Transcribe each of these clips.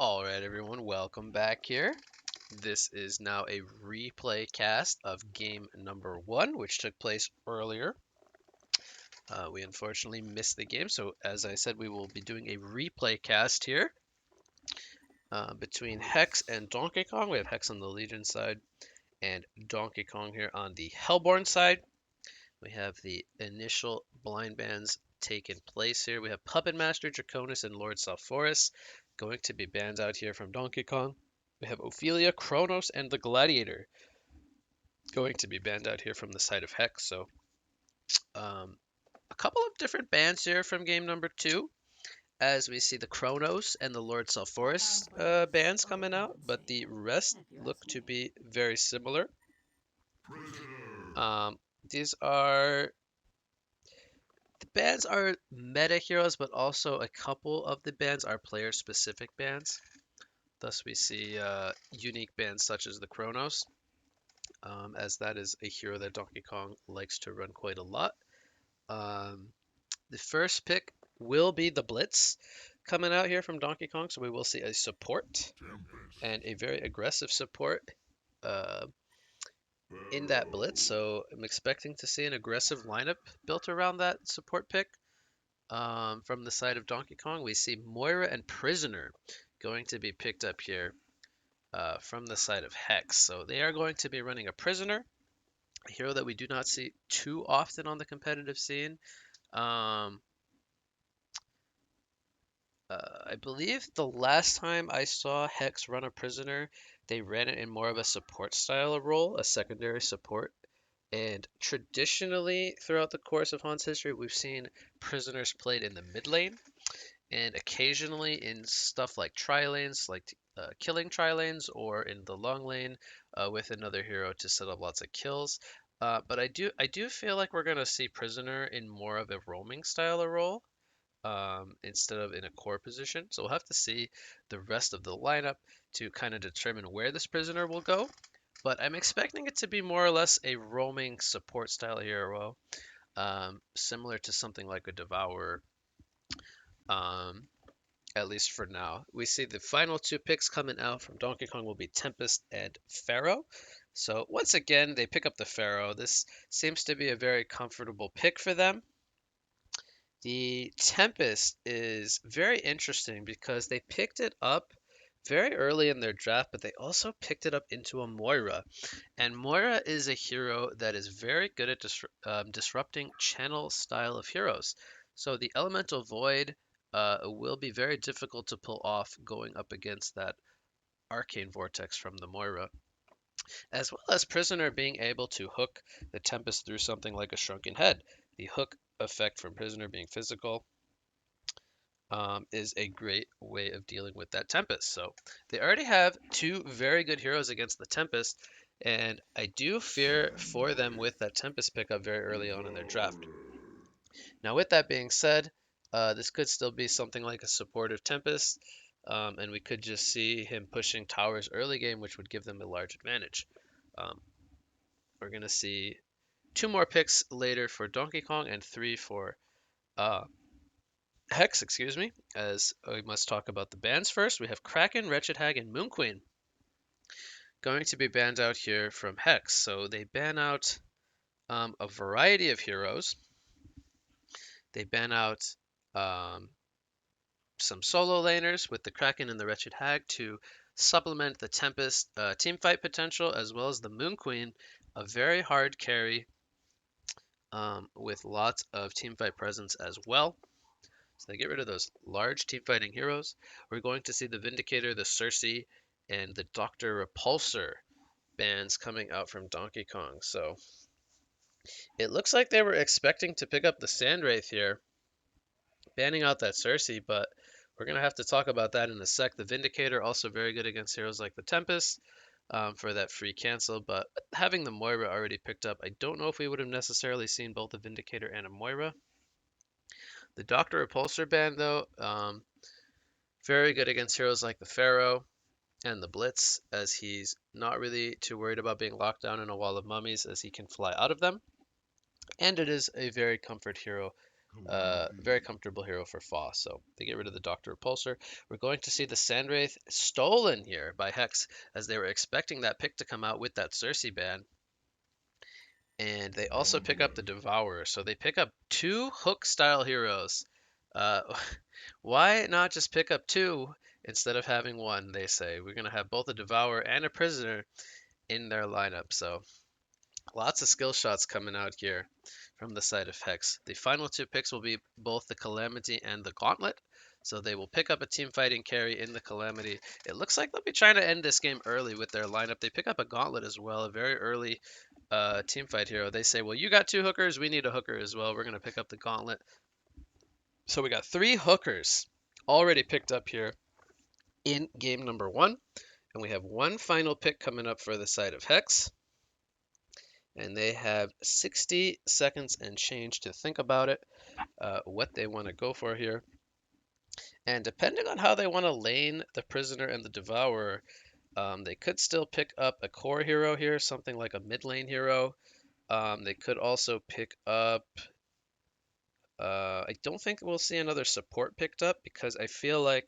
Alright everyone, welcome back here. This is now a replay cast of game number 1, which took place earlier. We unfortunately missed the game, so as I said, we will be doing a replay cast here between Hex and Donkey Kong. We have Hex on the Legion side and Donkey Kong here on the Hellborn side. We have the initial blind bands taking place here. We have Puppet Master, Draconis, and Lord Salforus going to be banned out here from Donkey Kong. We have Ophelia, Kronos, and the Gladiator going to be banned out here from the side of Hex. So a couple of different bans here from game number 2, as we see the Kronos and the Lord Salforus bans coming out, but the rest look to be very similar. Um, these are The bans are meta heroes, but also a couple of the bans are player specific bans. Thus, we see unique bans such as the Kronos, as that is a hero that Donkey Kong likes to run quite a lot. The first pick will be the Blitz coming out here from Donkey Kong, so we will see a support and a very aggressive support uh, in that Blitz. So I'm expecting to see an aggressive lineup built around that support pick. From the side of Donkey Kong, we see Moira and Prisoner going to be picked up here from the side of Hex. So they are going to be running a Prisoner, a hero that we do not see too often on the competitive scene. Um, I believe the last time I saw Hex run a Prisoner, they ran it in more of a support style of role, a secondary support. And traditionally, throughout the course of Han's history, we've seen Prisoners played in the mid lane, and occasionally in stuff like tri-lanes, like killing tri-lanes, or in the long lane with another hero to set up lots of kills. But I do feel like we're gonna see Prisoner in more of a roaming style of role instead of in a core position. So we'll have to see the rest of the lineup to kind of determine where this Prisoner will go. But I'm expecting it to be more or less a roaming support style hero, similar to something like a Devourer. Um, at least for now. We see the final two picks coming out from Donkey Kong will be Tempest and Pharaoh. So once again, they pick up the Pharaoh. This seems to be a very comfortable pick for them. The Tempest is very interesting because they picked it up very early in their draft, but they also picked it up into a Moira. And Moira is a hero that is very good at disrupting channel style of heroes. So the Elemental Void will be very difficult to pull off going up against that Arcane Vortex from the Moira, as well as Prisoner being able to hook the Tempest through something like a Shrunken Head. The hook effect from Prisoner being physical is a great way of dealing with that Tempest. So they already have two very good heroes against the Tempest, and I do fear for them with that Tempest pickup very early on in their draft. Now, with that being said, this could still be something like a supportive Tempest, and we could just see him pushing towers early game, which would give them a large advantage. Um, we're going to see two more picks later for Donkey Kong and three for uh, Hex, excuse me, as we must talk about the bans first. We have Kraken, Wretched Hag, and Moon Queen going to be banned out here from Hex. So they ban out a variety of heroes. They ban out um, some solo laners with the Kraken and the Wretched Hag to supplement the Tempest teamfight potential, as well as the Moon Queen, a very hard carry with lots of teamfight presence as well. So they get rid of those large teamfighting heroes. We're going to see the Vindicator, the Cersei, and the Dr. Repulsor bans coming out from Donkey Kong. So it looks like they were expecting to pick up the Sandwraith here, banning out that Cersei, but we're going to have to talk about that in a sec. The Vindicator also very good against heroes like the Tempest for that free cancel, but having the Moira already picked up, I don't know if we would have necessarily seen both a Vindicator and a Moira. The Dr. Repulsor ban, though, very good against heroes like the Pharaoh and the Blitz, as he's not really too worried about being locked down in a wall of mummies, as he can fly out of them. And it is a very comfort hero Very comfortable hero for Fa. So they get rid of the Doctor Repulsor. We're going to see the Sandwraith stolen here by Hex, as they were expecting that pick to come out with that Cersei ban. And they also pick up the Devourer. So they pick up two hook-style heroes. Uh, why not just pick up two instead of having one, they say. We're going to have both a Devourer and a Prisoner in their lineup. So lots of skill shots coming out here from the side of Hex. The final two picks will be both the Calamity and the Gauntlet. So they will pick up a team fighting carry in the Calamity. It looks like they'll be trying to end this game early with their lineup. They pick up a Gauntlet as well, a very early team fight hero. They say, well, you got two hookers, we need a hooker as well. We're going to pick up the Gauntlet. So we got three hookers already picked up here in game number one. And we have one final pick coming up for the side of Hex. And they have 60 seconds and change to think about it, what they want to go for here. And depending on how they want to lane the Prisoner and the Devourer, they could still pick up a core hero here, something like a mid lane hero. They could also pick up... I don't think we'll see another support picked up, because I feel like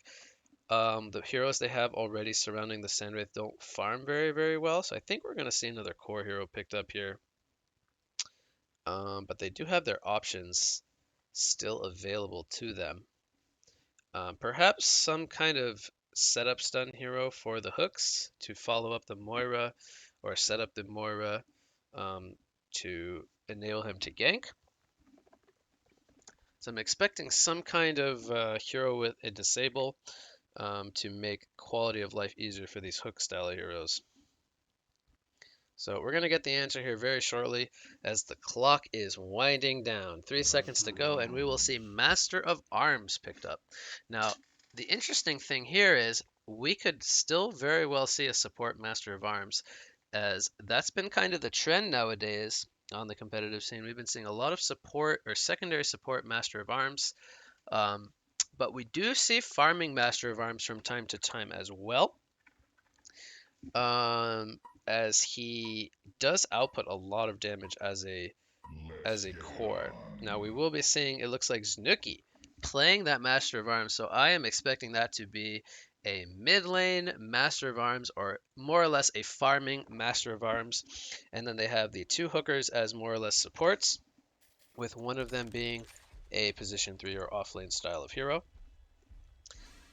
the heroes they have already surrounding the Sandwraith don't farm very, very well. So I think we're going to see another core hero picked up here. But they do have their options still available to them. Perhaps some kind of setup stun hero for the hooks to follow up the Moira, or set up the Moira to enable him to gank. So I'm expecting some kind of hero with a disable to make quality of life easier for these hook style heroes. So we're going to get the answer here very shortly, as the clock is winding down. 3 seconds to go, and we will see Master of Arms picked up. Now, the interesting thing here is we could still very well see a support Master of Arms, as that's been kind of the trend nowadays on the competitive scene. We've been seeing a lot of support or secondary support Master of Arms, but we do see farming Master of Arms from time to time as well. As he does output a lot of damage as a core. Now we will be seeing, it looks like Znuki playing that Master of Arms, so I am expecting that to be a mid lane Master of Arms, or more or less a farming Master of Arms. And then they have the two hookers as more or less supports, with one of them being a position 3 or off lane style of hero.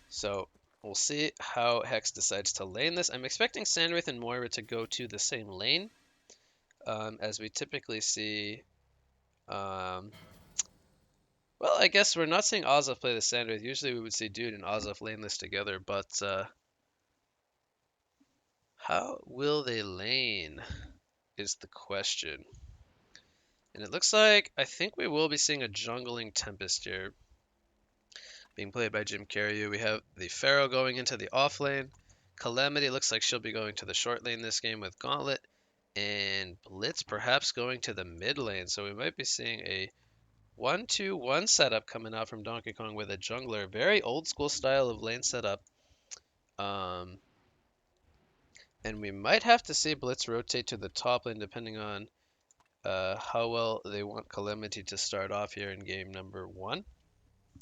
So we'll see how Hex decides to lane this. I'm expecting Sandwraith and Moira to go to the same lane, as we typically see. Well, I guess we're not seeing Ozaf play the Sandwraith. Usually we would see Dude and Ozaf lane this together, but how will they lane is the question. And it looks like, I think we will be seeing a jungling Tempest here, being played by Jim Carrey. We have the Pharaoh going into the off lane. Calamity looks like she'll be going to the short lane this game with Gauntlet. And Blitz perhaps going to the mid lane. So we might be seeing a 1-2-1 setup coming out from Donkey Kong with a jungler. Very old school style of lane setup. And we might have to see Blitz rotate to the top lane depending on how well they want Calamity to start off here in game number 1.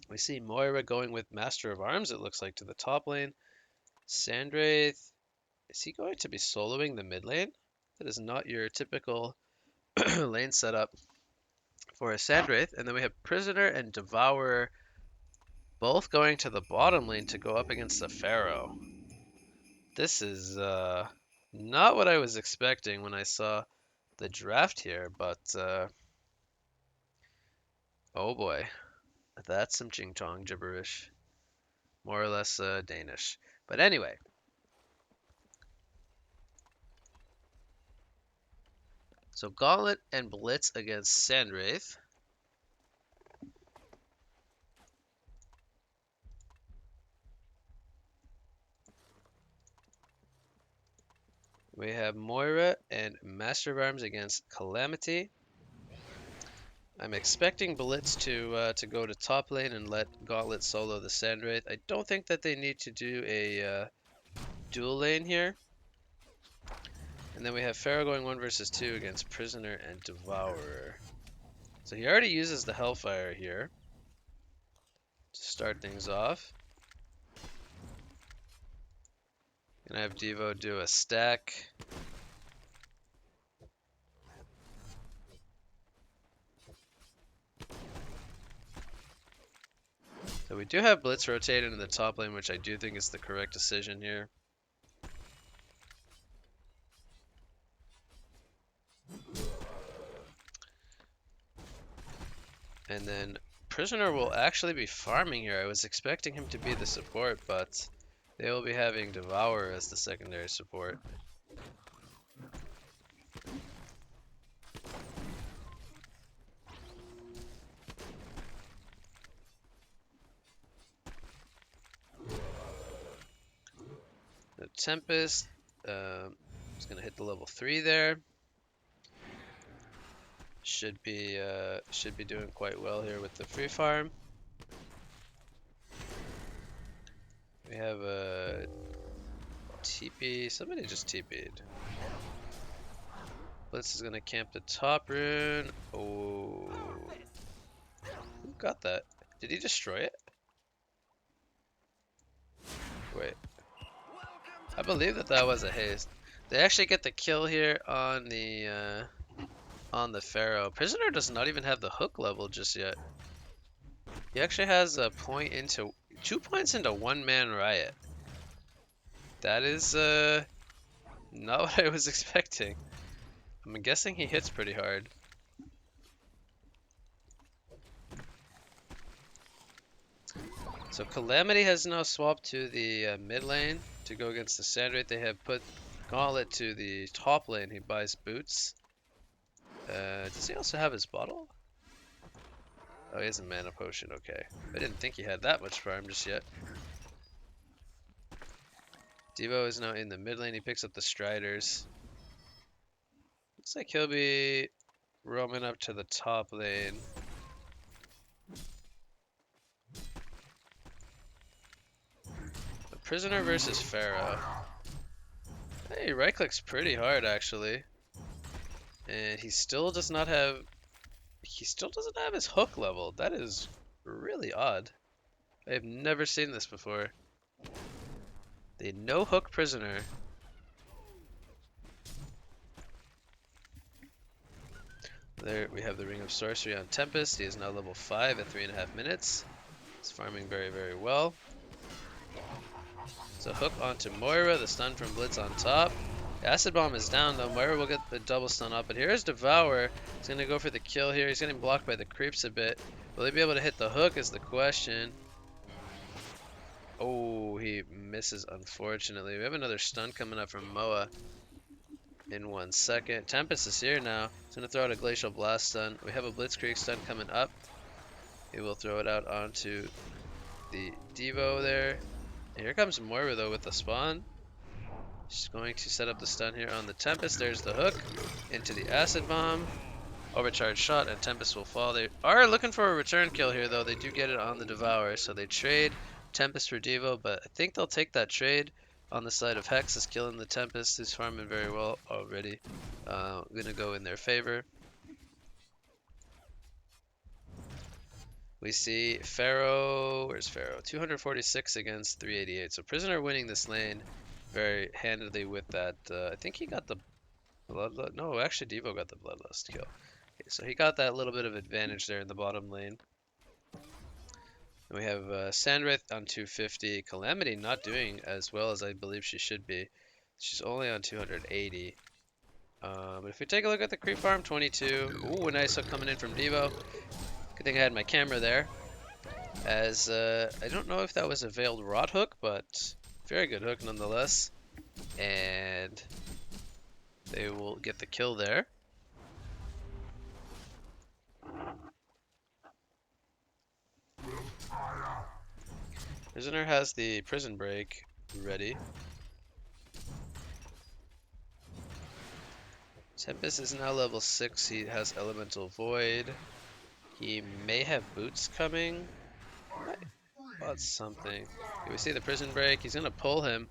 We see Moira going with Master of Arms, it looks like, to the top lane. Sandwraith, is he going to be soloing the mid lane? That is not your typical lane setup for a Sandwraith. And then we have Prisoner and Devourer both going to the bottom lane to go up against the Pharaoh. This is not what I was expecting when I saw the draft here, but oh boy, that's some ching chong gibberish. More or less Danish. But anyway, so Gauntlet and Blitz against Sandwraith. We have Moira and Master of Arms against Calamity. I'm expecting Blitz to go to top lane and let Gauntlet solo the Sandwraith. I don't think that they need to do a dual lane here. And then we have Pharaoh going 1 versus 2 against Prisoner and Devourer. So he already uses the Hellfire here to start things off. Gonna have Devo do a stack. So we do have Blitz rotated in the top lane, which I do think is the correct decision here. And then Prisoner will actually be farming here. I was expecting him to be the support, but they will be having Devour as the secondary support. The Tempest is going to hit the level 3 there. Should be doing quite well here with the free farm. We have a TP. Somebody just TP'd. Blitz is gonna camp the top rune. Oh, who got that? Did he destroy it? Wait, I believe that was a haste. They actually get the kill here on the Pharaoh. Prisoner does not even have the hook level just yet. He actually has a point into 2 points into one-man riot. That is not what I was expecting. I'm guessing he hits pretty hard. So Calamity has now swapped to the mid lane to go against the Sandwraith. They have put Gauntlet to the top lane. He buys boots. Does he also have his bottle? Oh, he has a mana potion. Okay. I didn't think he had that much farm just yet. Devo is now in the mid lane. He picks up the Striders. Looks like he'll be roaming up to the top lane. The Prisoner versus Pharaoh. Hey, right clicks pretty hard actually. And he still does not have... He still doesn't have his hook level. That is really odd. I have never seen this before. The no hook Prisoner. There we have the Ring of Sorcery on Tempest. He is now level 5 at 3.5 minutes. He's farming very, very well. So hook onto Moira, the stun from Blitz on top. Acid Bomb is down though. Moira will get the double stun up, but here's Devour. He's gonna go for the kill here. He's getting blocked by the creeps a bit. Will he be able to hit the hook is the question. Oh, he misses unfortunately. We have another stun coming up from Moa in 1 second. Tempest is here now. He's gonna throw out a Glacial Blast stun. We have a Blitzkrieg stun coming up. He will throw it out onto the Devo there. And here comes Moira though with the spawn. She's going to set up the stun here on the Tempest. There's the hook into the Acid Bomb. Overcharged shot and Tempest will fall. They are looking for a return kill here though. They do get it on the Devourer. So they trade Tempest for Devo, but I think they'll take that trade on the side of Hex is killing the Tempest, who's farming very well already. Gonna go in their favor. We see Pharaoh, where's Pharaoh? 246 against 388. So Prisoner winning this lane very handily with that. I think he got the Bloodlust. No, actually Devo got the Bloodlust kill. Okay, so he got that little bit of advantage there in the bottom lane. And we have Sandwraith on 250. Calamity not doing as well as I believe she should be. She's only on 280. But if we take a look at the creep farm, 22. Ooh, a nice hook coming in from Devo. Good thing I had my camera there. As I don't know if that was a Veiled Rot hook, but very good hook nonetheless. And they will get the kill there. Prisoner has the prison break ready. Tempest is now level 6. He has Elemental Void. He may have boots coming. Bought something. Okay, we see the prison break. He's gonna pull him.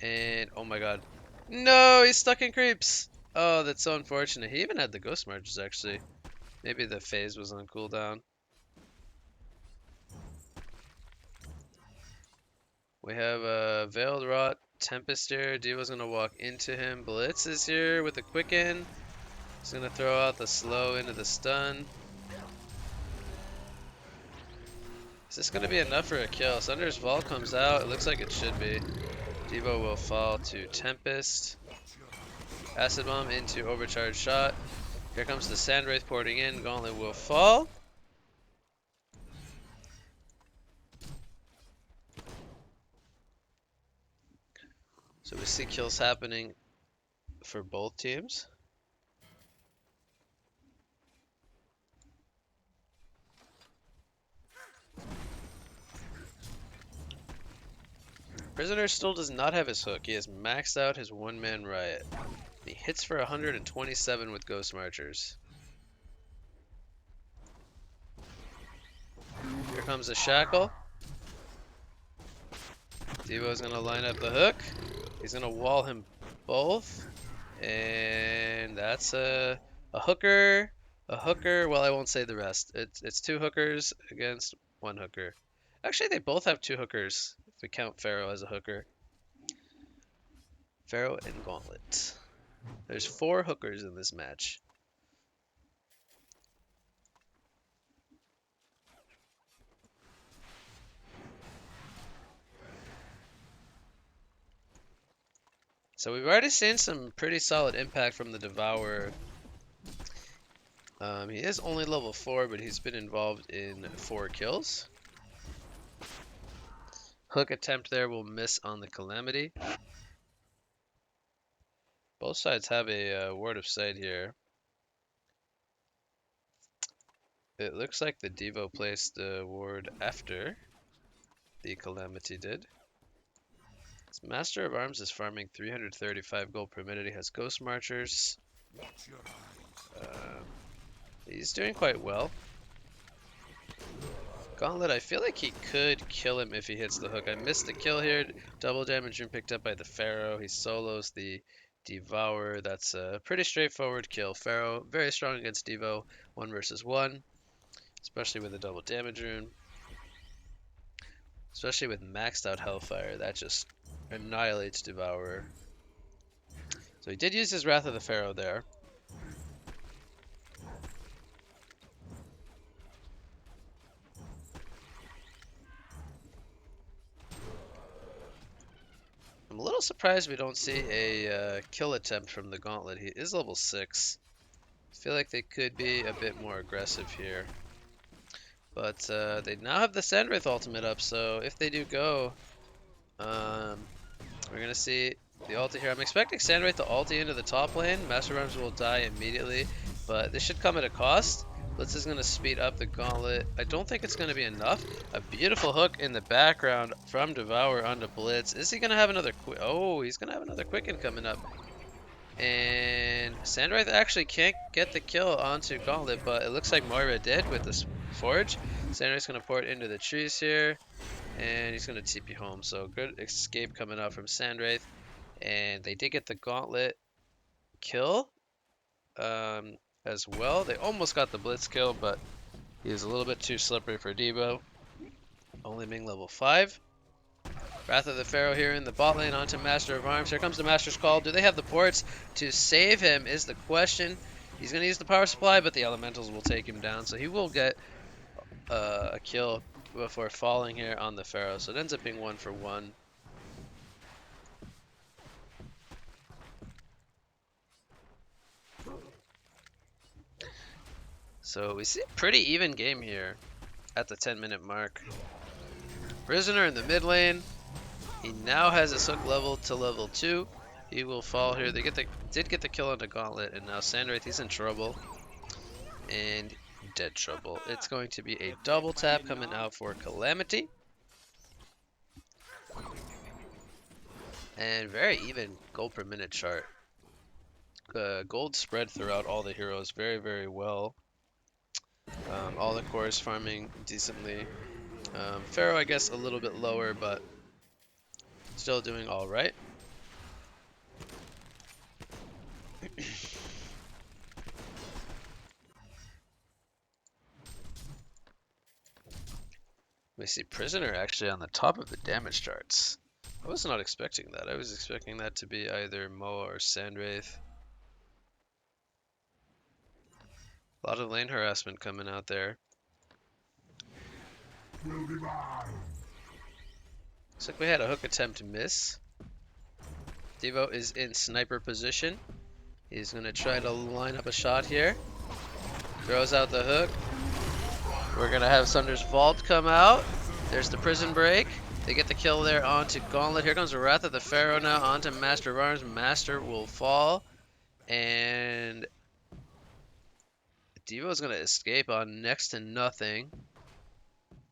And oh my god. No, he's stuck in creeps. Oh, that's so unfortunate. He even had the ghost marches actually. Maybe the phase was on cooldown. We have a Veiled Rot, Tempest here. Diva's gonna walk into him. Blitz is here with a Quicken. He's gonna throw out the slow into the stun. Is this gonna be enough for a kill? Sunder's Vault comes out. It looks like it should be. Devo will fall to Tempest. Acid Bomb into Overcharge Shot. Here comes the Sandwraith porting in. Gauntlet will fall. So we see kills happening for both teams. Prisoner still does not have his hook. He has maxed out his one-man riot. He hits for 127 with Ghost Marchers. Here comes the Shackle. Devo's gonna line up the hook. He's gonna wall him both. And that's a hooker. A hooker. Well, I won't say the rest. It's two hookers against one hooker. Actually, they both have two hookers, if we count Pharaoh as a hooker. Pharaoh and Gauntlet. There's 4 hookers in this match. So we've already seen some pretty solid impact from the Devourer. He is only level 4, but he's been involved in 4 kills. Hook attempt there will miss on the Calamity. Both sides have a Ward of Sight here. It looks like the Devo placed the ward after the Calamity did. His Master of Arms is farming 335 gold per minute. He has Ghost Marchers. He's doing quite well. Gauntlet, I feel like he could kill him if he hits the hook. I missed the kill here. Double damage room picked up by the Pharaoh. He solos the Devourer. That's a pretty straightforward kill. Pharaoh, very strong against Devo. 1 versus 1. Especially with a double damage rune. Especially with maxed out Hellfire. That just annihilates Devourer. So he did use his Wrath of the Pharaoh there. I'm a little surprised we don't see a kill attempt from the Gauntlet. He is level 6. I feel like they could be a bit more aggressive here. But they now have the Sandwraith ultimate up, so if they do go, we're going to see the ulti here. I'm expecting Sandwraith to ulti into the top lane. Master of Arms will die immediately, but this should come at a cost. Blitz is going to speed up the Gauntlet. I don't think it's going to be enough. A beautiful hook in the background from Devour onto Blitz. Is he going to have another Oh, he's going to have another Quicken coming up. And Sandwraith actually can't get the kill onto Gauntlet, but it looks like Moira did with this Forge. Sandwraith's going to port into the trees here, and he's going to TP home. So good escape coming out from Sandwraith. And they did get the Gauntlet kill as well. They almost got the Blitz kill, but he is a little bit too slippery for Devo. Only being level 5. Wrath of the Pharaoh here in the bot lane onto Master of Arms. Here comes the Master's Call. Do they have the ports to save him is the question. He's going to use the power supply, but the elementals will take him down. So he will get a kill before falling here on the Pharaoh. So it ends up being 1 for 1. So we see a pretty even game here at the 10-minute mark. Prisoner in the mid lane. He now has his hook level to level 2. He will fall here. They did get the kill on the Gauntlet, and now Sandwraith, he's in trouble. And dead trouble. It's going to be a double tap coming out for Calamity. And very even gold per minute chart. Gold spread throughout all the heroes very, very well. All the cores farming decently. Pharaoh, I guess, a little bit lower, but still doing all right. We see Prisoner actually on the top of the damage charts. I was not expecting that. I was expecting that to be either Moa or Sandwraith. A lot of lane harassment coming out there. Looks like we had a hook attempt miss. Devo is in sniper position. He's going to try to line up a shot here. Throws out the hook. We're going to have Sunder's Vault come out. There's the prison break. They get the kill there onto Gauntlet. Here comes the Wrath of the Pharaoh now onto Master of Arms. Master will fall. And Devo's going to escape on next to nothing.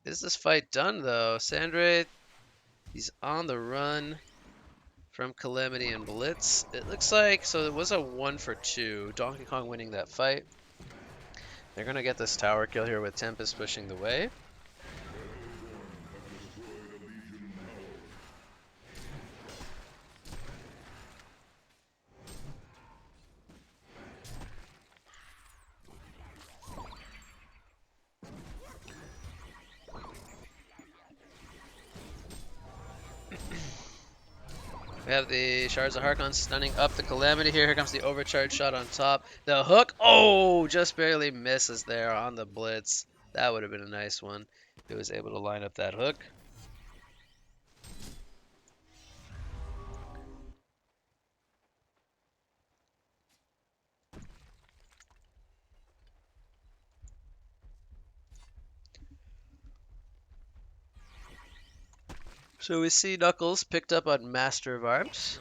Is this fight done though? Sandwraith, he's on the run from Calamity and Blitz. It looks like, so it was a 1-for-2. Donkey Kong winning that fight. They're going to get this tower kill here with Tempest pushing the way. We have the Shards of Harkon stunning up the Calamity here. Here comes the overcharge shot on top. The hook, oh, just barely misses there on the Blitz. That would have been a nice one if he was able to line up that hook. So we see Knuckles picked up on Master of Arms.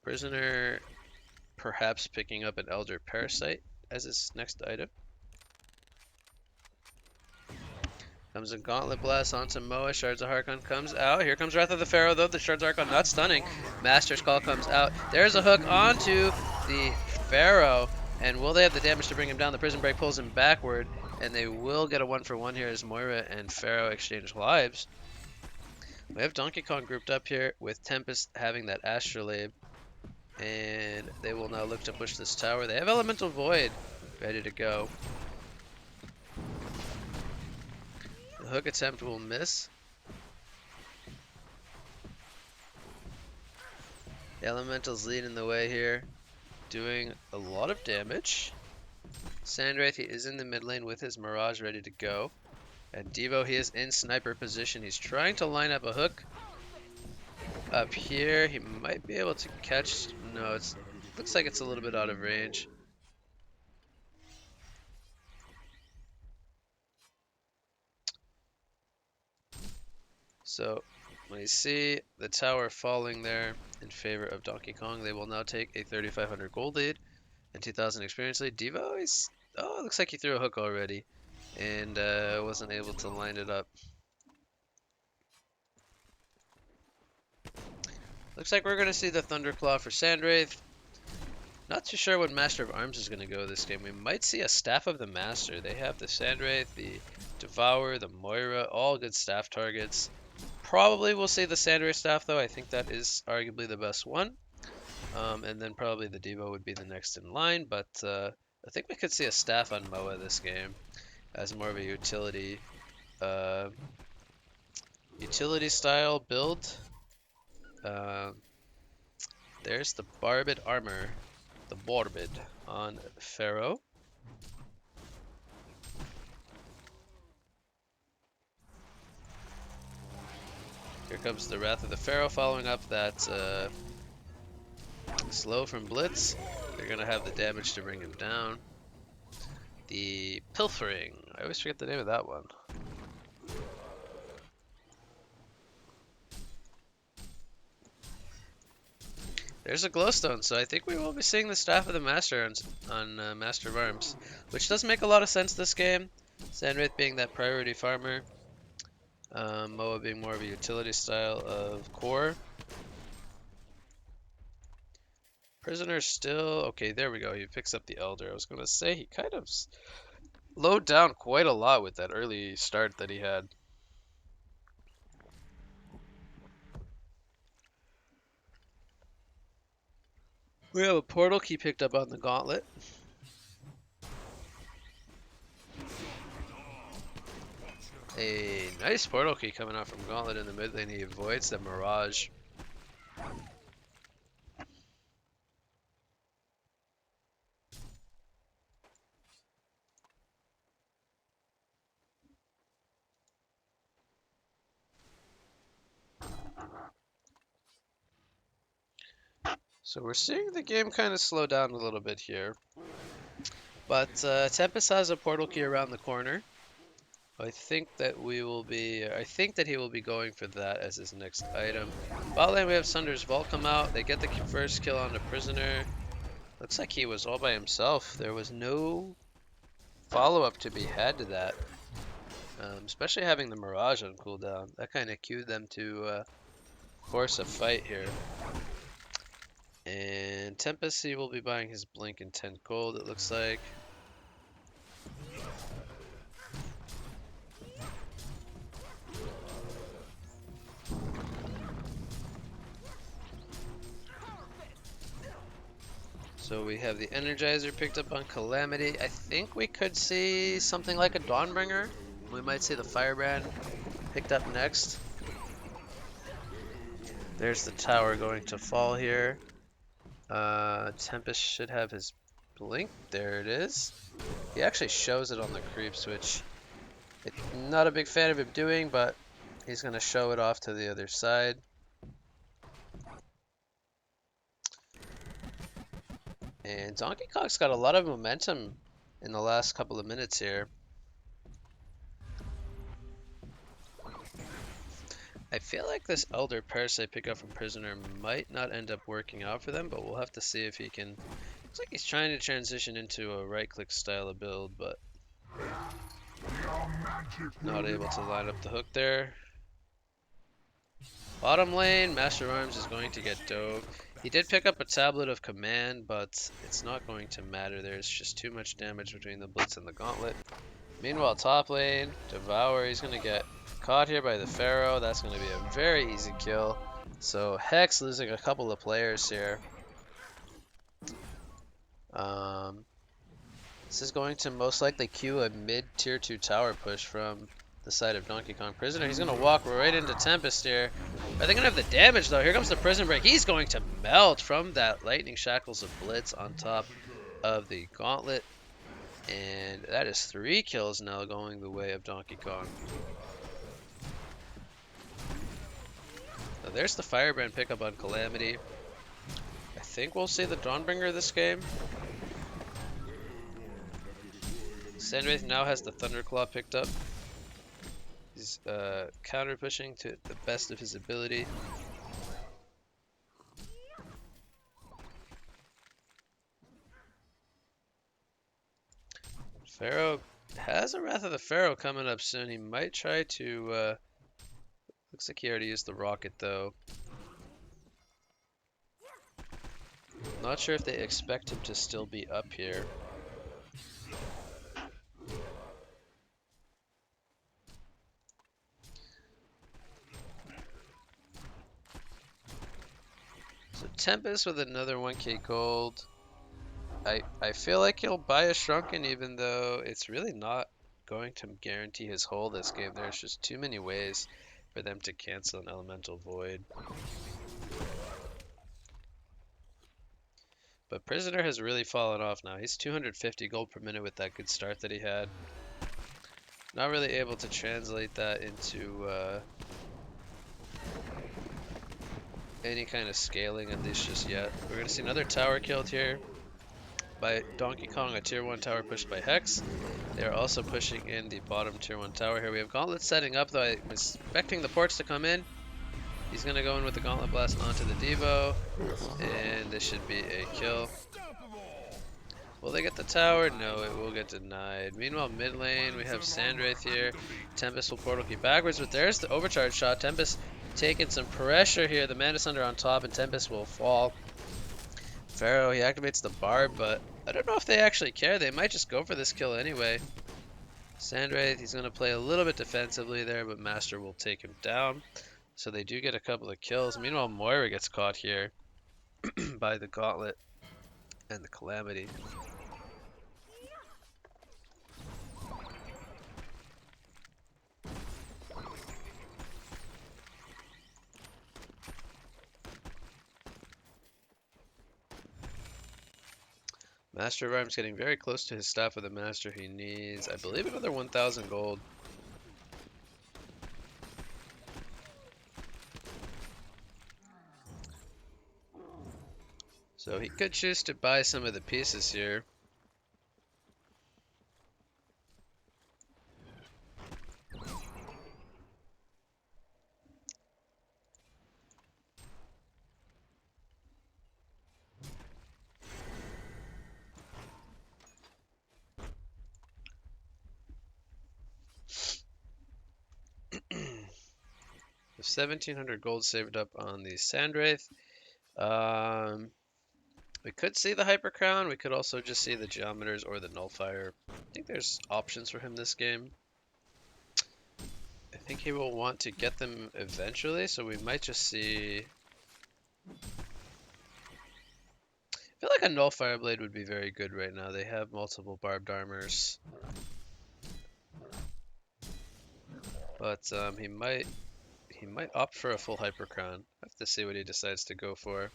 Prisoner perhaps picking up an Elder Parasite as his next item. Comes a Gauntlet Blast onto Moa. Shards of Harkon comes out. Here comes Wrath of the Pharaoh though. The Shards of Harkon not stunning. Master's Call comes out. There's a hook onto the Pharaoh. And will they have the damage to bring him down? The Prison Break pulls him backward. And they will get a 1-for-1 here as Moira and Pharaoh exchange lives. We have Donkey Kong grouped up here with Tempest having that Astrolabe. And they will now look to push this tower. They have Elemental Void ready to go. The hook attempt will miss. The Elemental's leading the way here, doing a lot of damage. Sandwraith, he is in the mid lane with his Mirage ready to go. And Devo, he is in sniper position. He's trying to line up a hook up here. He might be able to catch. No, it looks like it's a little bit out of range. So when you see the tower falling there in favor of Donkey Kong, they will now take a 3,500 gold lead and 2,000 experience lead. Devo, oh, it looks like he threw a hook already and wasn't able to line it up. Looks like we're going to see the Thunderclaw for Sandwraith. Not too sure what Master of Arms is going to go this game. We might see a Staff of the Master. They have the Sandwraith, the Devour, the Moira, all good staff targets. Probably we'll see the Sandwraith staff though. I think that is arguably the best one. And then probably the Devo would be the next in line. But I think we could see a staff on Moa this game as more of a utility style build. There's the Barbed armor, the Barbed on Pharaoh. Here comes the Wrath of the Pharaoh following up that slow from Blitz. They're going to have the damage to bring him down. The Pilfering. I always forget the name of that one. There's a glowstone, so I think we will be seeing the Staff of the Master on Master of Arms, which does make a lot of sense this game. Sandwraith being that priority farmer, Moa being more of a utility style of core. Prisoner still, okay, there we go. He picks up the Elder. I was going to say he kind of slowed down quite a lot with that early start that he had. We have a portal key picked up on the Gauntlet. A nice portal key coming out from Gauntlet in the mid lane. He avoids the Mirage. So we're seeing the game kind of slow down a little bit here. But Tempest has a portal key around the corner. I think that he will be going for that as his next item. Bot lane we have Sunder's Vault come out. They get the first kill on the Prisoner. Looks like he was all by himself. There was no follow-up to be had to that. Especially having the Mirage on cooldown. That kind of cued them to force a fight here. And Tempest, he will be buying his Blink in 10 gold, it looks like. So we have the Energizer picked up on Calamity. I think we could see something like a Dawnbringer. We might see the Firebrand picked up next. There's the tower going to fall here. Tempest should have his Blink. There it is. He actually shows it on the creeps, which I'm not a big fan of him doing, but he's going to show it off to the other side. And Donkey Kong's got a lot of momentum in the last couple of minutes here. I feel like this Elder Parasite pickup from Prisoner might not end up working out for them, but we'll have to see if he can. Looks like he's trying to transition into a right-click style of build, but not able to line up the hook there. Bottom lane, Master Arms is going to get dove. He did pick up a Tablet of Command, but it's not going to matter. There's just too much damage between the Blitz and the Gauntlet. Meanwhile, top lane, Devour, he's going to get caught here by the Pharaoh. That's going to be a very easy kill. So Hex losing a couple of players here. This is going to most likely cue a mid tier 2 tower push from the side of Donkey Kong Prisoner. He's going to walk right into Tempest here. Are they going to have the damage though? Here comes the Prison Break. He's going to melt from that Lightning Shackles of Blitz on top of the Gauntlet. And that is 3 kills now going the way of Donkey Kong. Now there's the Firebrand pickup on Calamity. I think we'll see the Dawnbringer this game. Sandwraith now has the Thunderclaw picked up. He's counter pushing to the best of his ability. Pharaoh has a Wrath of the Pharaoh coming up soon. He might try to. Looks like he already used the rocket though. Not sure if they expect him to still be up here. So Tempest with another 1k gold. I feel like he'll buy a Shrunken even though it's really not going to guarantee his hold this game. There's just too many ways for them to cancel an Elemental Void. But Prisoner has really fallen off now. He's 250 gold per minute with that good start that he had. Not really able to translate that into any kind of scaling, at least just yet. We're going to see another tower killed here by Donkey Kong, a tier 1 tower pushed by Hex. They are also pushing in the bottom tier 1 tower here. We have Gauntlet setting up, though I'm expecting the ports to come in. He's going to go in with the Gauntlet Blast onto the Devo, and this should be a kill. Will they get the tower? No, it will get denied. Meanwhile, mid lane, we have Sandwraith here. Tempest will portal key backwards, but there's the overcharge shot. Tempest taking some pressure here. The Mana Sunder on top, and Tempest will fall. Pharaoh, he activates the Barb, but I don't know if they actually care. They might just go for this kill anyway. Sandwraith, he's going to play a little bit defensively there, but Master will take him down. So they do get a couple of kills. Meanwhile, Moira gets caught here by the Gauntlet and the Calamity. Master of Arms getting very close to his staff with a master. He needs, I believe, another 1,000 gold. So he could choose to buy some of the pieces here. With 1,700 gold saved up on the Sandwraith. We could see the Hyper Crown. We could also just see the Geometers or the Nullifier. I think there's options for him this game. I think he will want to get them eventually, so we might just see... I feel like a Nullifier Blade would be very good right now. They have multiple barbed armors. But he might opt for a full Hyper Crown. Have to see what he decides to go for.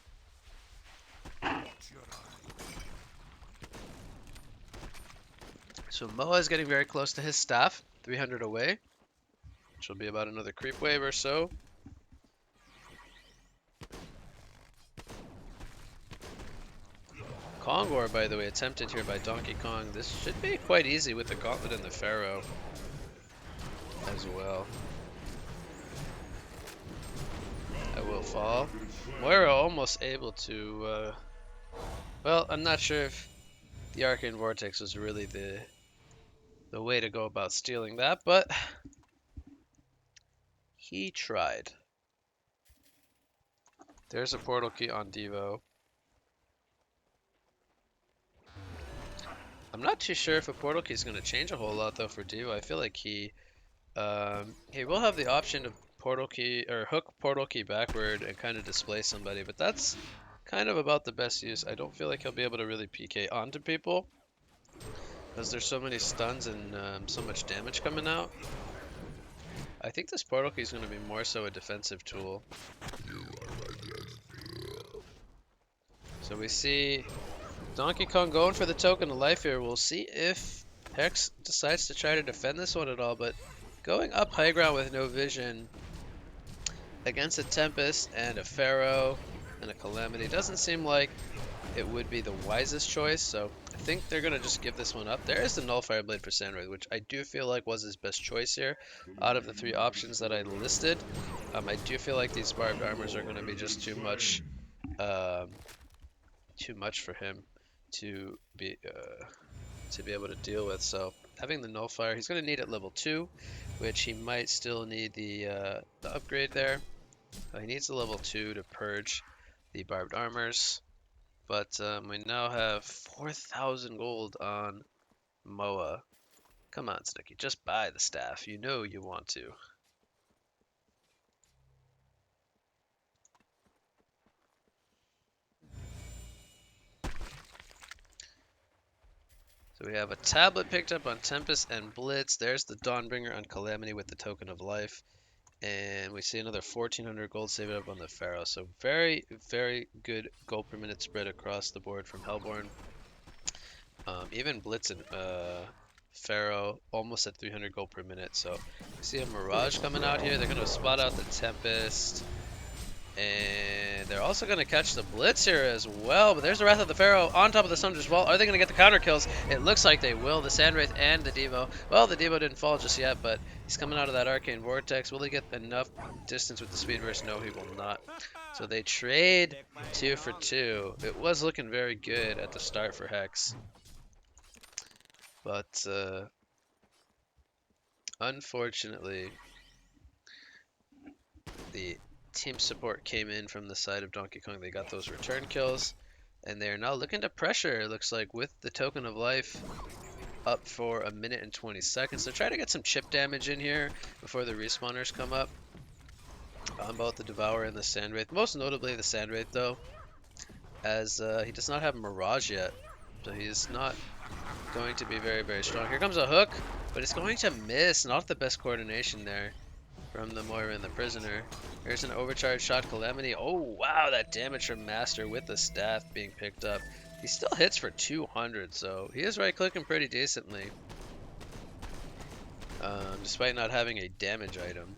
So Moa is getting very close to his staff, 300 away, which will be about another creep wave or so. Kongor, by the way, attempted here by Donkey Kong. This should be quite easy with the Gauntlet and the Pharaoh as well. I will fall. Moira almost able to, well, I'm not sure if the Arcane Vortex was really the way to go about stealing that, but he tried. There's a portal key on Devo. I'm not too sure if a portal key is going to change a whole lot though for Devo. I feel like he will have the option to portal key or hook portal key backward and kind of display somebody, but that's kind of about the best use. I don't feel like he'll be able to really PK onto people because there's so many stuns and so much damage coming out. I think this portal key is going to be more so a defensive tool. So we see Donkey Kong going for the token of life here. We'll see if Hex decides to try to defend this one at all, but going up high ground with no vision against a Tempest and a Pharaoh and a Calamity doesn't seem like it would be the wisest choice, so I think they're going to just give this one up. There is the Nullifier Blade for Sandwraith, which I do feel like was his best choice here out of the three options that I listed. I do feel like these barbed armors are going to be just too much for him to be able to deal with. So having the Nullifier, he's going to need at level 2, which he might still need the upgrade there. He needs the level 2 to purge the barbed armors. But we now have 4,000 gold on Moa. Come on, Snooky, just buy the staff. You know you want to. So we have a tablet picked up on Tempest and Blitz. There's the Dawnbringer on Calamity with the Token of Life. And we see another 1,400 gold saved up on the Pharaoh. So very, very good gold per minute spread across the board from Hellborn. Even Blitz and Pharaoh almost at 300 gold per minute. So we see a Mirage coming out here. They're going to spot out the Tempest. And they're also going to catch the Blitz here as well. But there's the Wrath of the Pharaoh on top of the Summoner's Vault. Are they going to get the counter kills? It looks like they will. The Sandwraith and the Devo. Well, the Devo didn't fall just yet, but he's coming out of that Arcane Vortex. Will he get enough distance with the Speed Burst? No, he will not. So they trade 2 for 2. It was looking very good at the start for Hex. But unfortunately, the team support came in from the side of Donkey Kong. They got those return kills, and they're now looking to pressure, it looks like, with the Token of Life up for 1 minute and 20 seconds. They're trying to get some chip damage in here before the respawners come up on both the Devourer and the Sandwraith. Most notably the Sandwraith, though, as he does not have Mirage yet, so he's not going to be very, very strong. Here comes a hook, but it's going to miss. Not the best coordination there from the Moira and the Prisoner. Here's an overcharged shot, Calamity. Oh, wow, that damage from Master with the staff being picked up. He still hits for 200, so he is right-clicking pretty decently. Despite not having a damage item.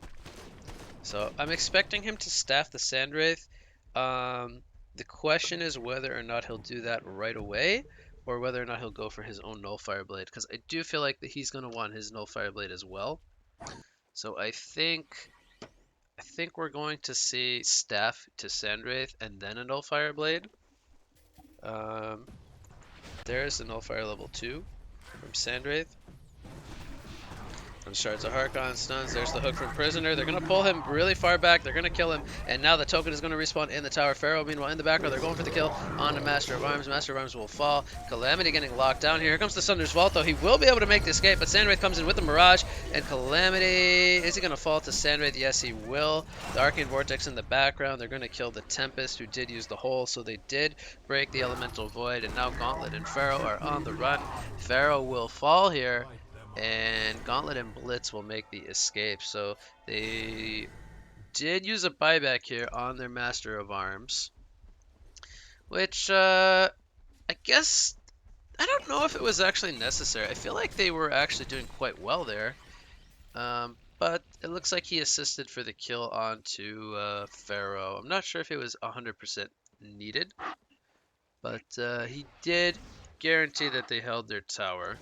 So I'm expecting him to staff the Sandwraith. The question is whether or not he'll do that right away, or whether or not he'll go for his own Nullfire Blade, because I do feel like that he's going to want his Nullfire Blade as well. So I think we're going to see staff to Sandwraith and then a Nullfire Blade. There's the Nullfire level 2 from Sandwraith. From Shards of Harkon, stuns. There's the hook from Prisoner. They're going to pull him really far back. They're going to kill him. And now the token is going to respawn in the tower. Pharaoh, meanwhile, in the background, they're going for the kill on the Master of Arms. Master of Arms will fall. Calamity getting locked down here. Here comes the Thunder's Vault, though. He will be able to make the escape, but Sandwraith comes in with the Mirage. And Calamity, is he going to fall to Sandwraith? Yes, he will. The Arcane Vortex in the background. They're going to kill the Tempest, who did use the hole, so they did break the Elemental Void. And now Gauntlet and Pharaoh are on the run. Pharaoh will fall here. And Gauntlet and Blitz will make the escape. So they did use a buyback here on their Master of Arms. Which, I guess, I don't know if it was actually necessary. I feel like they were actually doing quite well there. But it looks like he assisted for the kill onto Pharaoh. I'm not sure if it was 100% needed. But he did guarantee that they held their tower.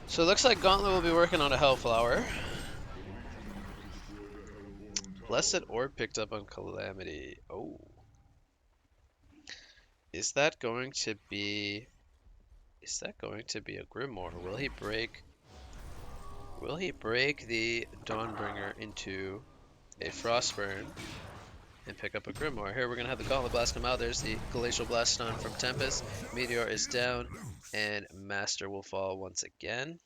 So it looks like Gauntlet will be working on a Hellflower. Blessed Orb picked up on Calamity. Oh. Is that going to be a Grimoire? Will he break the Dawnbringer into a Frostburn and pick up a Grimoire? Here we're gonna have the Gauntlet Blast come out. There's the Glacial Blast stun from Tempest. Meteor is down, and Master will fall once again.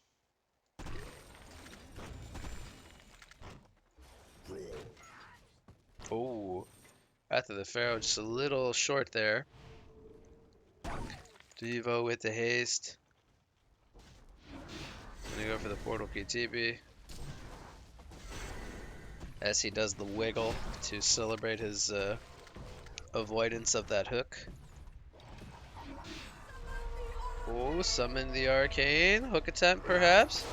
Oh, Wrath of the Pharaoh just a little short there. Devo with the haste. Gonna go for the Portal KTB. As he does the wiggle to celebrate his avoidance of that hook. Oh, summon the Arcane. Hook attempt, perhaps.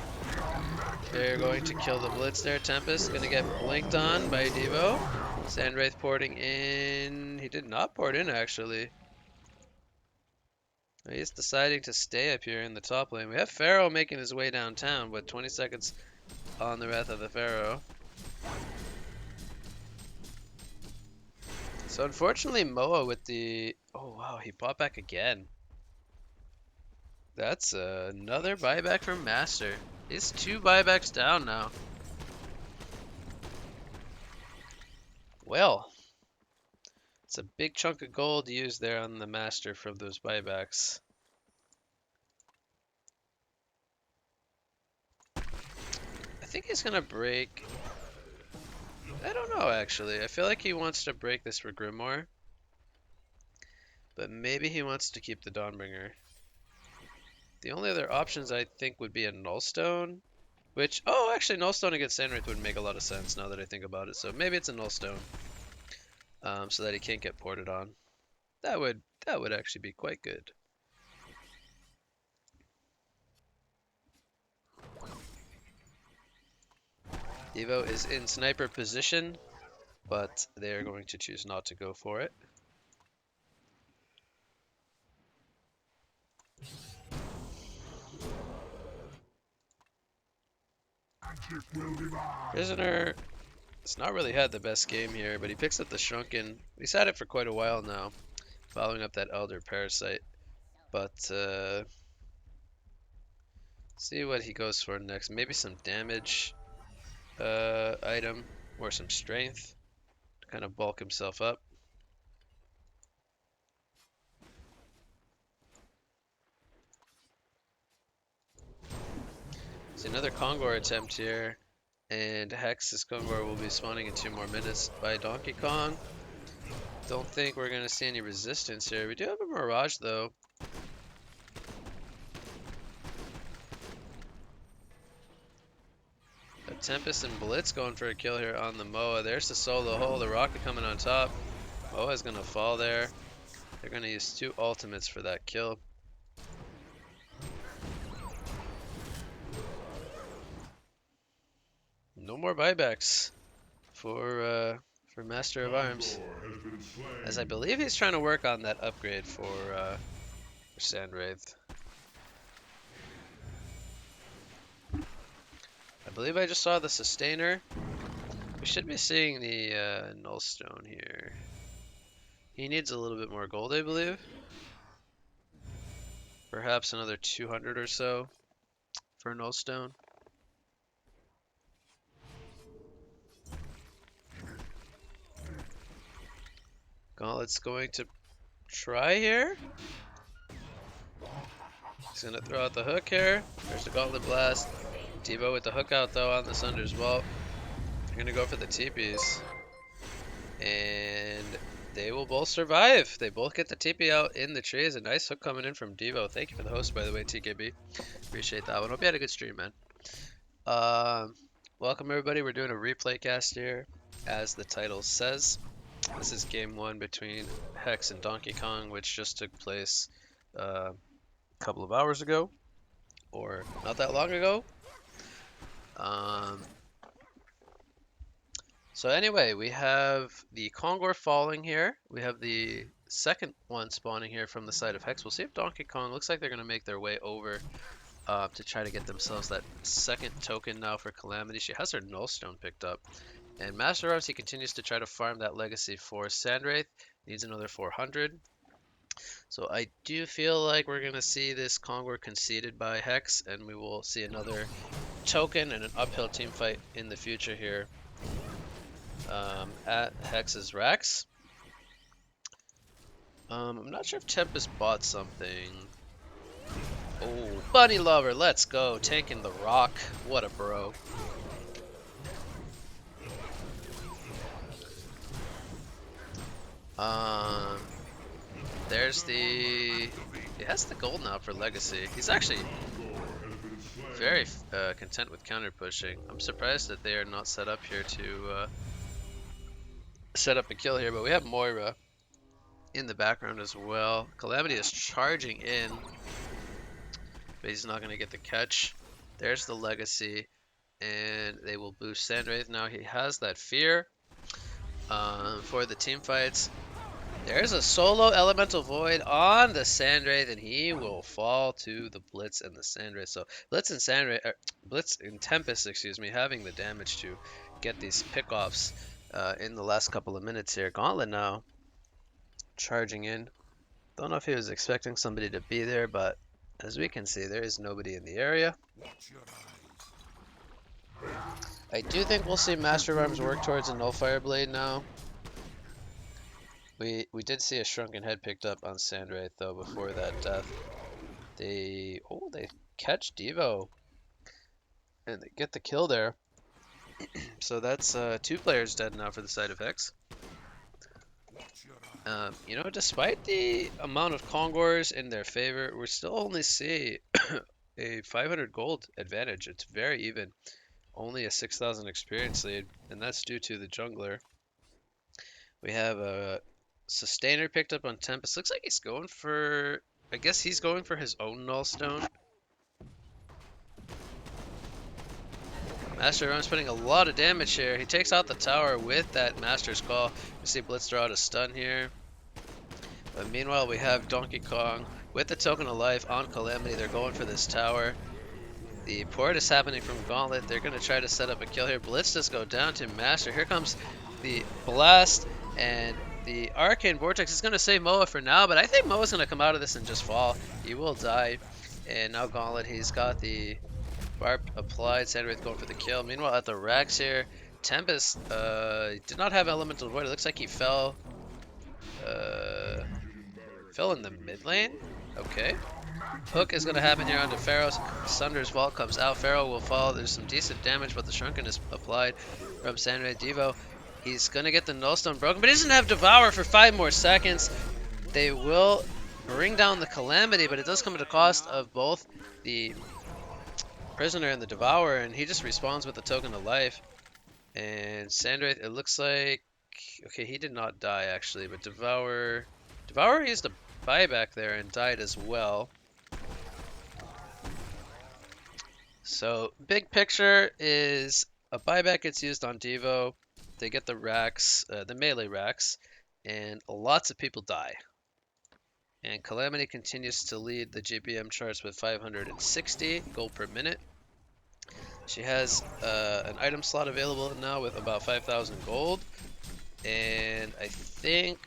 They're going to kill the Blitz there. Tempest gonna get blinked on by Devo. Sandwraith porting in. He did not port in, actually. He's deciding to stay up here in the top lane. We have Pharaoh making his way downtown, but 20 seconds on the Wrath of the Pharaoh. So unfortunately, Moa with the... Oh, wow, he bought back again. That's another buyback from Master. He's 2 buybacks down now. Well, it's a big chunk of gold used there on the Master from those buybacks. I think he's gonna break... I don't know, actually. I feel like he wants to break this for Grimoire. But maybe he wants to keep the Dawnbringer. The only other options I think would be a Nullstone. Which, oh, actually Nullstone against Sandwraith would make a lot of sense now that I think about it. So maybe it's a Nullstone. So that he can't get ported on. That would actually be quite good. Evo is in sniper position, but they are going to choose not to go for it. Prisoner has not really had the best game here, but he picks up the Shrunken. He's had it for quite a while now, following up that Elder Parasite. But see what he goes for next. Maybe some damage item or some strength to kind of bulk himself up. See another Kongor attempt here, and Hex's Kongor will be spawning in 2 more minutes by Donkey Kong. Don't think we're going to see any resistance here. We do have a Mirage though. Tempest and Blitz going for a kill here on the Moa. There's the solo hole. The rocket coming on top. Moa's gonna fall there. They're gonna use 2 ultimates for that kill. No more buybacks for Master of Arms, as I believe he's trying to work on that upgrade for Sandwraith. I believe I just saw the Sustainer. We should be seeing the Nullstone here. He needs a little bit more gold, I believe. Perhaps another 200 or so for Nullstone. Gauntlet's going to try here. He's going to throw out the hook here. There's the Gauntlet Blast. Devo with the hook out though on the Sunder's Vault. They're going to go for the TPs. And they will both survive. They both get the TP out in the trees. A nice hook coming in from Devo. Thank you for the host, by the way, TKB. Appreciate that one. Hope you had a good stream, man. Welcome, everybody. We're doing a replay cast here, as the title says. This is game 1 between Hex and Donkey Kong, which just took place a couple of hours ago, or not that long ago. So anyway, we have the Kongor falling here. We have the second one spawning here from the side of Hex. We'll see if Donkey Kong looks like they're going to make their way over to try to get themselves that second token now for Calamity. She has her Nullstone picked up. And Master of Arms, he continues to try to farm that legacy for Sandwraith. Needs another 400. So I do feel like we're going to see this Kongor conceded by Hex, and we will see another token and an uphill team fight in the future here at Hex's Rax. I'm not sure if Tempest bought something. Oh, Bunny Lover, let's go. Tanking the rock. What a bro. There's the... He has the gold now for Legacy. He's actually very content with counter pushing. I'm surprised that they are not set up here to set up a kill here, but we have Moira in the background as well. Calamity is charging in, but he's not going to get the catch. There's the Legacy, and they will boost Sandwraith. Now he has that fear for the team fights. There's a solo Elemental Void on the Sandwraith, and he will fall to the Blitz and the Sandwraith. So Blitz and Tempest, excuse me, having the damage to get these pickoffs in the last couple of minutes here. Gauntlet now charging in. Don't know if he was expecting somebody to be there, but as we can see, there is nobody in the area. I do think we'll see Master of Arms work towards a Nullfire Blade now. We did see a Shrunken Head picked up on Sandwraith though before that death. They catch Devo and they get the kill there. So that's 2 players dead now for the side of Hex. You know, despite the amount of Kongors in their favor, we still only see a 500 gold advantage. It's very even. Only a 6,000 experience lead, and that's due to the jungler. We have a Sustainer picked up on Tempest. Looks like he's going for... I guess he's going for his own Nullstone. Master of Arms putting a lot of damage here. He takes out the tower with that Master's Call. We see Blitz throw out a stun here. But meanwhile, we have Donkey Kong with the Token of Life on Calamity. They're going for this tower. The port is happening from Gauntlet. They're going to try to set up a kill here. Blitz does go down to Master. Here comes the Blast, and the Arcane Vortex is going to save Moa for now, but I think Moa's going to come out of this and just fall. He will die. And now Gauntlet, he's got the Barb applied. Sandwraith going for the kill. Meanwhile, at the Rax here, Tempest did not have Elemental Void. It looks like he fell in the mid lane. Okay. Hook is going to happen here onto Pharaoh. Sunder's Vault comes out. Pharaoh will fall. There's some decent damage, but the Shrunken is applied from Sandwraith. Devo, he's going to get the Nullstone broken, but he doesn't have Devour for 5 more seconds. They will bring down the Calamity, but it does come at the cost of both the Prisoner and the Devourer, and he just respawns with a token of life. And Sandwraith, it looks like... Okay, he did not die, actually, but Devourer used a buyback there and died as well. So, big picture is a buyback gets used on Devo. They get the racks, the melee racks, and lots of people die. And Calamity continues to lead the GPM charts with 560 gold per minute. She has an item slot available now with about 5,000 gold. And I think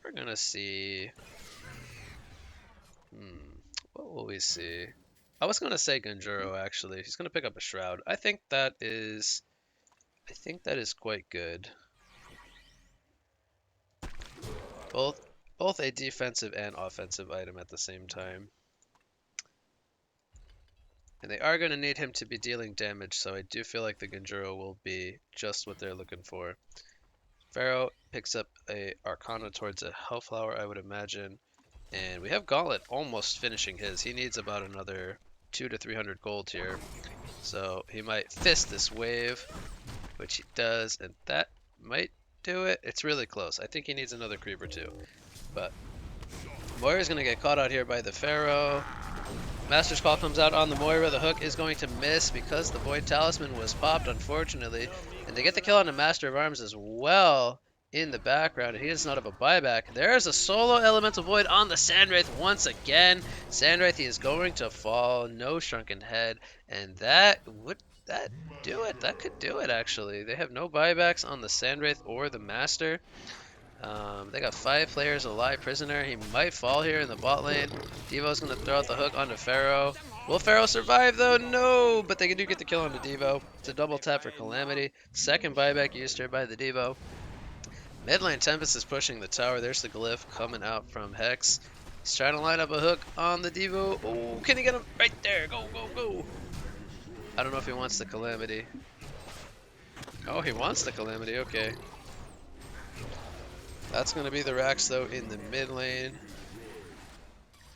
we're gonna see. What will we see? I was gonna say Ganjuro actually. He's gonna pick up a shroud. I think that is quite good. Both a defensive and offensive item at the same time. And they are gonna need him to be dealing damage, so I do feel like the Ganjuro will be just what they're looking for. Pharaoh picks up a Arcana towards a Hellflower, I would imagine. And we have Gauntlet almost finishing his. He needs about another 200 to 300 gold here. So he might fist this wave, which he does, and that might do it. It's really close. I think he needs another creep or two. But Moira's going to get caught out here by the Pharaoh. Master's Call comes out on the Moira. The hook is going to miss because the Void Talisman was popped, unfortunately. And they get the kill on the Master of Arms as well in the background. He does not have a buyback. There's a solo Elemental Void on the Sandwraith once again. Sandwraith, he is going to fall. No Shrunken Head. And would that do it? That could do it, actually. They have no buybacks on the Sandwraith or the Master. They got 5 players alive. Prisoner, he might fall here in the bot lane. Devo's going to throw out the hook onto Pharaoh. Will Pharaoh survive though? No, but they do get the kill onto Devo. It's a double tap for Calamity. Second buyback used here by the Devo. Mid lane Tempest is pushing the tower. There's the glyph coming out from Hex. He's trying to line up a hook on the Devo. Oh, can he get him? Right there. Go, go, go. I don't know if he wants the Calamity. Oh, he wants the Calamity. Okay. That's going to be the racks, though, in the mid lane.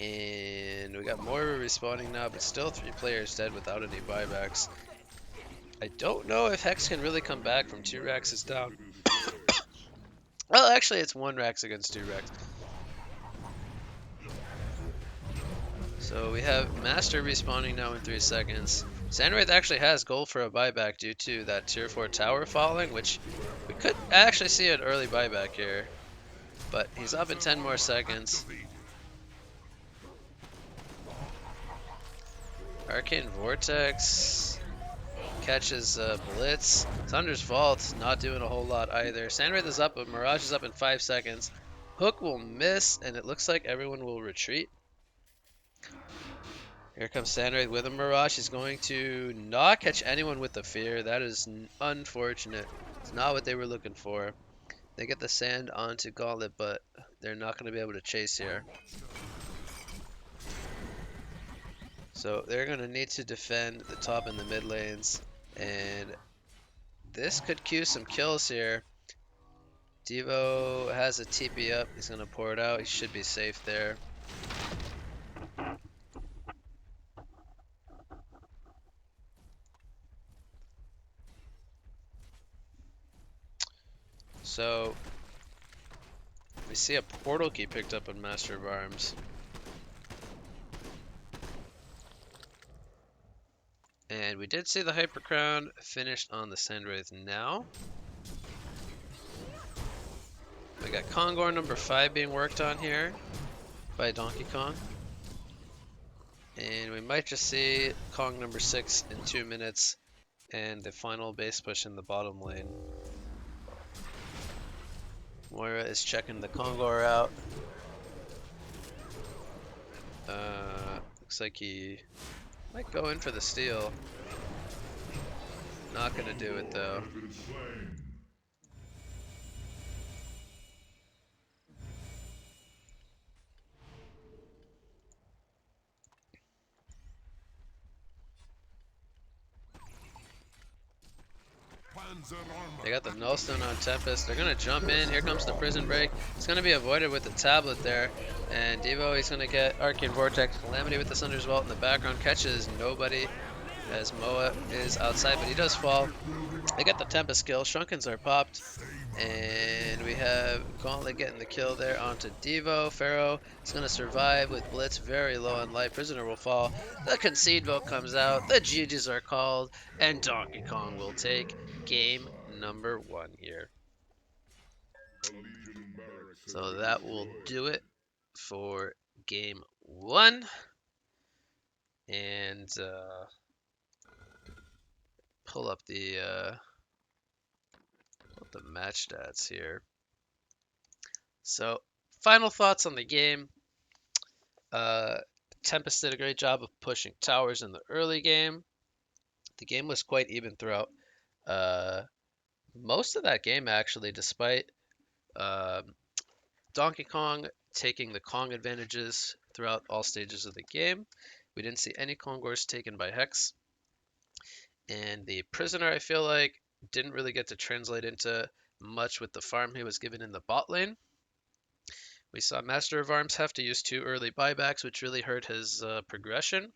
And we got Moira respawning now, but still 3 players dead without any buybacks. I don't know if Hex can really come back from 2 racks is down. Well, actually, it's 1 racks against 2 racks. So we have Master respawning now in 3 seconds. Sandwraith actually has gold for a buyback due to that tier 4 tower falling, which we could actually see an early buyback here. But he's up in 10 more seconds. Arcane Vortex catches Blitz. Thunder's Vault not doing a whole lot either. Sandwraith is up, but Mirage is up in 5 seconds. Hook will miss, and it looks like everyone will retreat. Here comes Sandwraith with a Mirage. He's going to not catch anyone with the Fear. That is unfortunate. It's not what they were looking for. They get the sand onto Gauntlet, but they're not going to be able to chase here. So they're going to need to defend the top and the mid lanes. And this could cue some kills here. Devo has a TP up. He's going to pour it out. He should be safe there. So we see a portal key picked up on Master of Arms. And we did see the Hyper Crown finished on the Sandwraith now. We got Kongor number 5 being worked on here by Donkey Kong. And we might just see Kong number 6 in 2 minutes and the final base push in the bottom lane. Moira is checking the Kongor out. Looks like he might go in for the steal. Not gonna do it though. They got the no stone on Tempest. They're gonna jump in. Here comes the prison break. It's gonna be avoided with the tablet there. And Devo, he's gonna get Arcane Vortex. Calamity with the Sunder's Vault in the background catches nobody as Moa is outside, but he does fall. They get the Tempest kill. Shunkens are popped. And we have Gauntlet getting the kill there onto Devo. Pharaoh is going to survive with Blitz very low on life. Prisoner will fall. The concede vote comes out. The GGs are called. And Donkey Kong will take game number 1 here. So that will do it for game 1. And pull up the match stats here. So, final thoughts on the game. Tempest did a great job of pushing towers in the early game. The game was quite even throughout most of that game, actually, despite uh, Donkey Kong taking the Kong advantages throughout all stages of the game. We didn't see any Kongors taken by Hex. And the Prisoner, I feel like, didn't really get to translate into much with the farm he was given in the bot lane. We saw Master of Arms have to use 2 early buybacks, which really hurt his progression,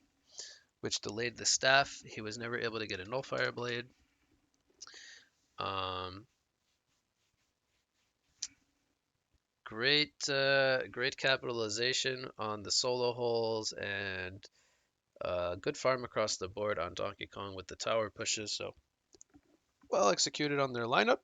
which delayed the staff. He was never able to get a Nullfire Blade. Great capitalization on the solo holes and good farm across the board on Donkey Kong with the tower pushes. So well executed on their lineup.